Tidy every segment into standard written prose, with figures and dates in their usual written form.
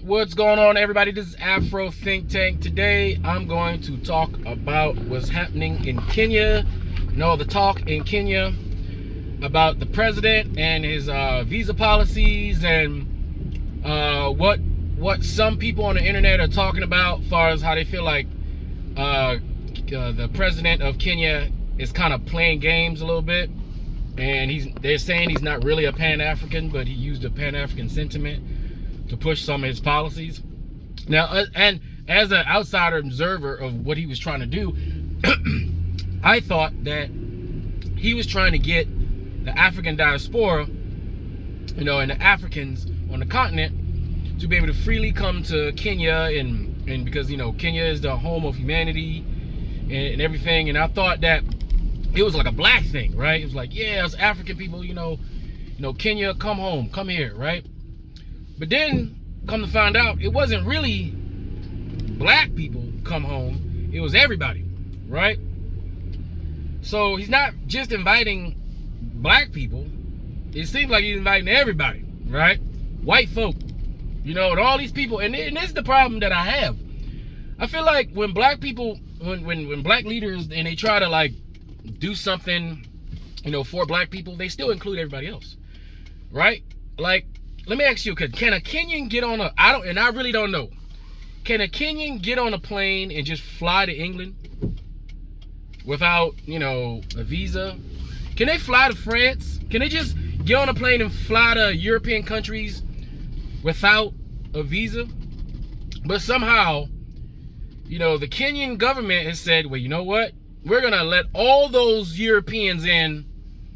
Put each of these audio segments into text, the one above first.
What's going on, everybody? This is Afro Think Tank. Today I'm going to talk about what's happening in Kenya. You know, the talk in Kenya about the president and his visa policies, and what some people on the internet are talking about as far as how they feel like the president of Kenya is kind of playing games a little bit, and they're saying he's not really a Pan-African, but he used a Pan-African sentiment to push some of his policies. Now, and as an outsider observer of what he was trying to do, I thought that he was trying to get the African diaspora, you know, and the Africans on the continent to be able to freely come to Kenya, and because, you know, Kenya is the home of humanity and everything. And I thought that it was like a black thing, right? It was like, yeah, as African people, you know, Kenya, come home, come here, right? But then, come to find out, it wasn't really black people come home. It was everybody, right? So he's not just inviting black people. It seems like he's inviting everybody, right? White folk, you know, and all these people. And this is the problem that I have. I feel like when black people, when black leaders, and they try to like do something, you know, for black people, they still include everybody else, right? Like, let me ask you, can a Kenyan get on I really don't know. Can a Kenyan get on a plane and just fly to England without, you know, a visa? Can they fly to France? Can they just get on a plane and fly to European countries without a visa? But somehow, you know, the Kenyan government has said, well, you know what? We're gonna let all those Europeans in.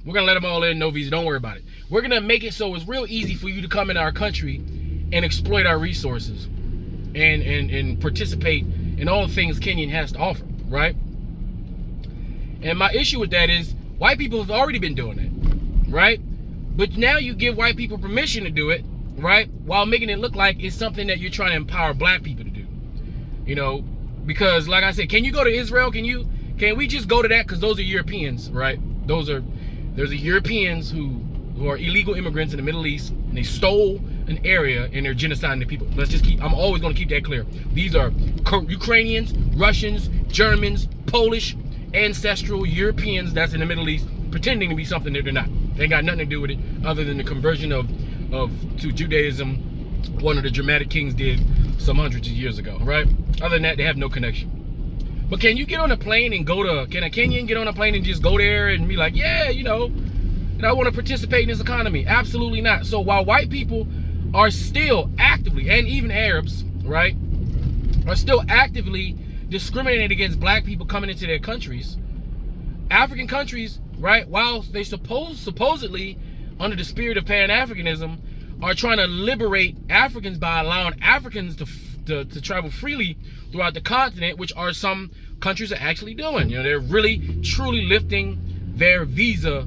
We're gonna let them all in, no visa, don't worry about it. We're gonna make it so it's real easy for you to come into our country and exploit our resources and participate in all the things Kenyan has to offer, right? And my issue with that is white people have already been doing that, right? But now you give white people permission to do it, right? While making it look like it's something that you're trying to empower black people to do, you know? Because like I said, can you go to Israel? Can we just go to that? Because those are Europeans, right? There's the Europeans who are illegal immigrants in the Middle East, and they stole an area and they're genociding the people. I'm always going to keep that clear. These are Ukrainians, Russians, Germans, Polish, ancestral Europeans that's in the Middle East, pretending to be something that they're not. They ain't got nothing to do with it other than the conversion to Judaism one of the dramatic kings did some hundreds of years ago, right? Other than that, they have no connection. But can you get on a plane and can a Kenyan get on a plane and just go there and be like, yeah, you know, and I want to participate in this economy? Absolutely not. So while white people are still actively, and even Arabs, right, are still actively discriminating against black people coming into their countries, African countries, right, while they supposedly, under the spirit of Pan-Africanism, are trying to liberate Africans by allowing Africans to travel freely throughout the continent, which are some countries are actually doing. You know, they're really, truly lifting their visa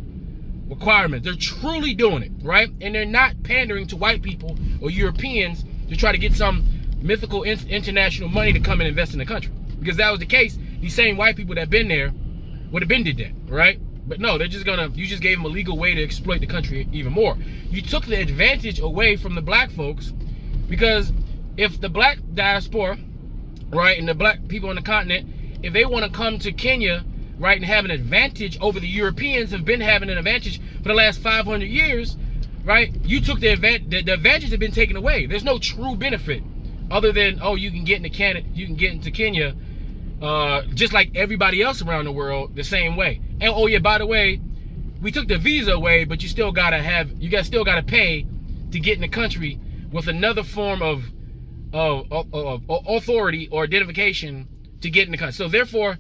requirements. They're truly doing it, right? And they're not pandering to white people or Europeans to try to get some mythical international money to come and invest in the country. Because if that was the case, these same white people that been there would have been did that, right? But no, you just gave them a legal way to exploit the country even more. You took the advantage away from the black folks, because if the black diaspora, right, and the black people on the continent, if they want to come to Kenya, right, and have an advantage over the Europeans, have been having an advantage for the last 500 years, right, you took the advantage have been taken away. There's no true benefit other than, oh, you can get into Kenya just like everybody else around the world the same way. And oh yeah, by the way, we took the visa away, but you still gotta pay to get in the country with another form of authority or identification to get in the country. So therefore,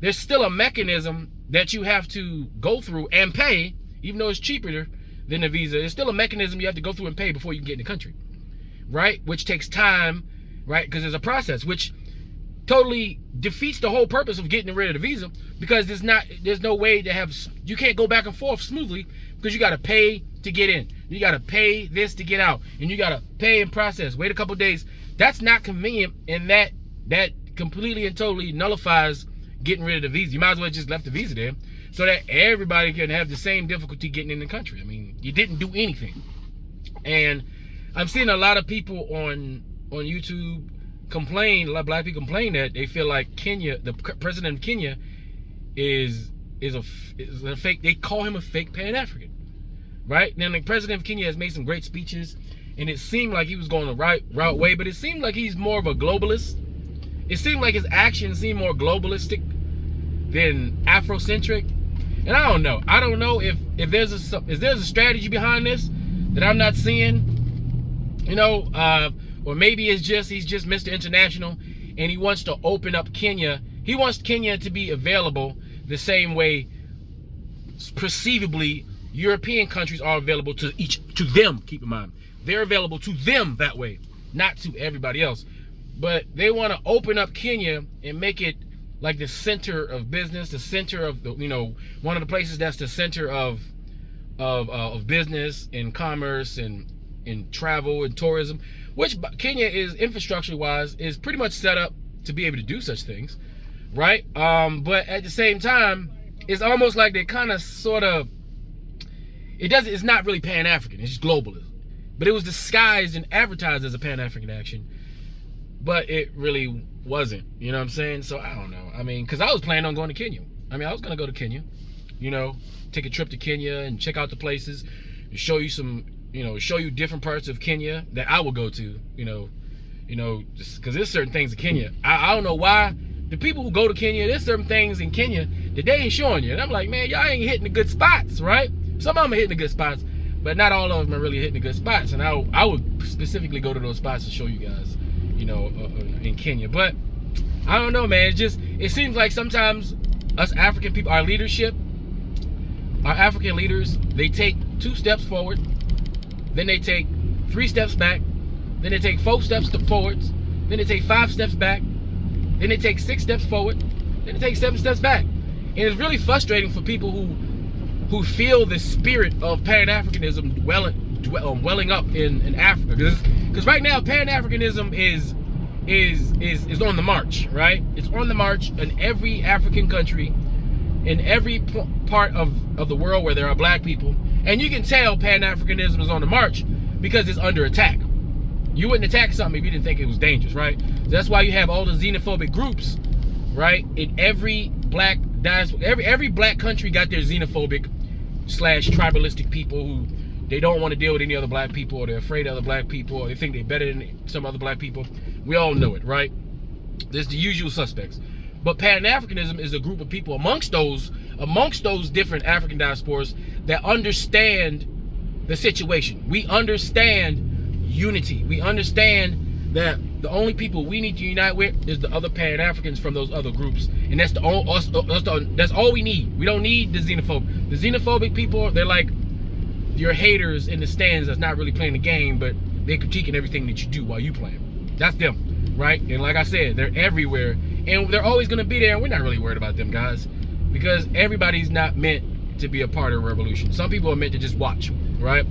there's still a mechanism that you have to go through and pay, even though it's cheaper than the visa. There's still a mechanism you have to go through and pay before you can get in the country, right? Which takes time, right? Because there's a process, which totally defeats the whole purpose of getting rid of the visa, because there's no way to you can't go back and forth smoothly, because you got to pay to get in, you got to pay this to get out, and you got to pay and process, wait a couple days. That's not convenient, and that completely and totally nullifies getting rid of the visa. You might as well just left the visa there so that everybody can have the same difficulty getting in the country. I mean, you didn't do anything. And I'm seeing a lot of people on on YouTube complain, a lot of black people complain that they feel like Kenya, the president of Kenya, is a fake. They call him a fake Pan-African, right? Now the president of Kenya has made some great speeches, and it seemed like he was going the right way, but it seemed like he's more of a globalist. It seemed like his actions seemed more globalistic than Afrocentric, and I don't know. I don't know if there's a strategy behind this that I'm not seeing, you know, or maybe he's just Mr. International, and he wants to open up Kenya. He wants Kenya to be available the same way, perceivably, European countries are available to them. Keep in mind, they're available to them that way, not to everybody else. But they want to open up Kenya and make it like the center of business, the center of the, you know, one of the places that's the center of business and commerce and travel and tourism, which Kenya is infrastructure wise is pretty much set up to be able to do such things, right? But at the same time, it's almost like they kind of sort of, it's not really Pan-African, it's just globalism. But it was disguised and advertised as a Pan-African action, but it really wasn't, you know what I'm saying? So I don't know. I mean, because I was planning on going to Kenya. I mean, I was going to go to Kenya, you know, take a trip to Kenya and check out the places, and show you some, you know, show you different parts of Kenya that I will go to, you know, just because there's certain things in Kenya. I don't know why the people who go to Kenya, there's certain things in Kenya that they ain't showing you. And I'm like, man, y'all ain't hitting the good spots, right? Some of them are hitting the good spots, but not all of them are really hitting the good spots. And I would specifically go to those spots to show you guys, you know, in Kenya. But I don't know, man. It seems like sometimes us African people, our leadership, our African leaders, they take 2 steps forward, then they take 3 steps back, then they take 4 steps forwards, then they take 5 steps back, then they take 6 steps forward, then they take 7 steps back. And it's really frustrating for people who feel the spirit of Pan-Africanism welling up in Africa, because right now Pan-Africanism is on the march, right? It's on the march in every African country, in every part of the world where there are black people. And you can tell Pan-Africanism is on the march because it's under attack. You wouldn't attack something if you didn't think it was dangerous, right? So that's why you have all the xenophobic groups, right? In every black diaspora, every black country got their xenophobic / tribalistic people who they don't want to deal with any other black people, or they're afraid of other black people, or they think they're better than some other black people. We all know it, right? There's the usual suspects. But Pan-Africanism is a group of people amongst those different African diasporas that understand the situation. We understand unity. We understand that the only people we need to unite with is the other Pan-Africans from those other groups, and that's that's all we need. We don't need the xenophobic. The xenophobic people, they're like your haters in the stands that's not really playing the game, but they're critiquing everything that you do while you playing. That's them, right? And like I said, they're everywhere, and they're always going to be there, and we're not really worried about them guys, because everybody's not meant to be a part of a revolution. Some people are meant to just watch, right?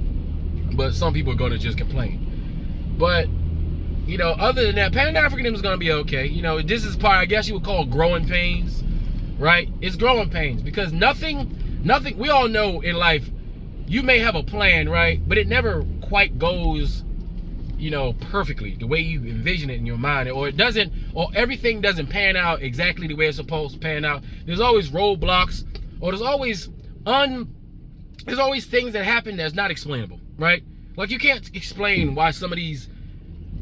But some people are going to just complain. But you know, other than that, Pan-Africanism is going to be okay. You know, this is part, I guess you would call growing pains, right? It's growing pains, because nothing, we all know in life, you may have a plan, right? But it never quite goes, you know, perfectly the way you envision it in your mind, or it doesn't, or everything doesn't pan out exactly the way it's supposed to pan out. There's always roadblocks, or there's always things that happen that's not explainable, right? Like you can't explain why some of these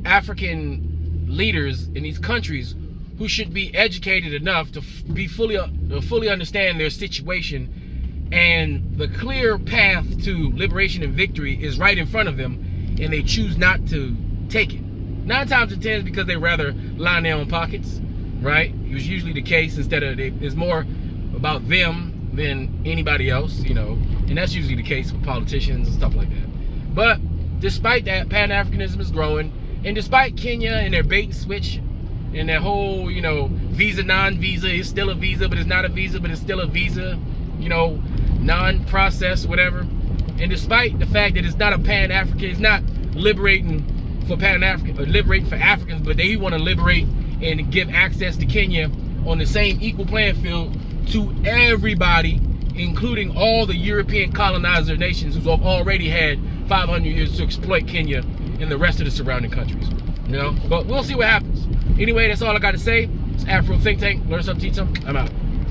African leaders in these countries who should be educated enough to fully understand their situation, and the clear path to liberation and victory is right in front of them, and they choose not to take it. 9 times in 10 is because they rather line their own pockets, right? It was usually the case. It's more about them than anybody else, you know, and that's usually the case with politicians and stuff like that. But despite that, Pan-Africanism is growing. And despite Kenya and their bait and switch and their whole, you know, visa, non-visa, it's still a visa, but it's not a visa, but it's still a visa, you know, non-process, whatever. And despite the fact that it's not a Pan-African, it's not liberating for Pan-African, or liberating for Africans, but they want to liberate and give access to Kenya on the same equal playing field to everybody, including all the European colonizer nations who have already had 500 years to exploit Kenya and the rest of the surrounding countries. You know, but we'll see what happens. Anyway, that's all I got to say. It's Afro Think Tank. Learn something, teach something. I'm out.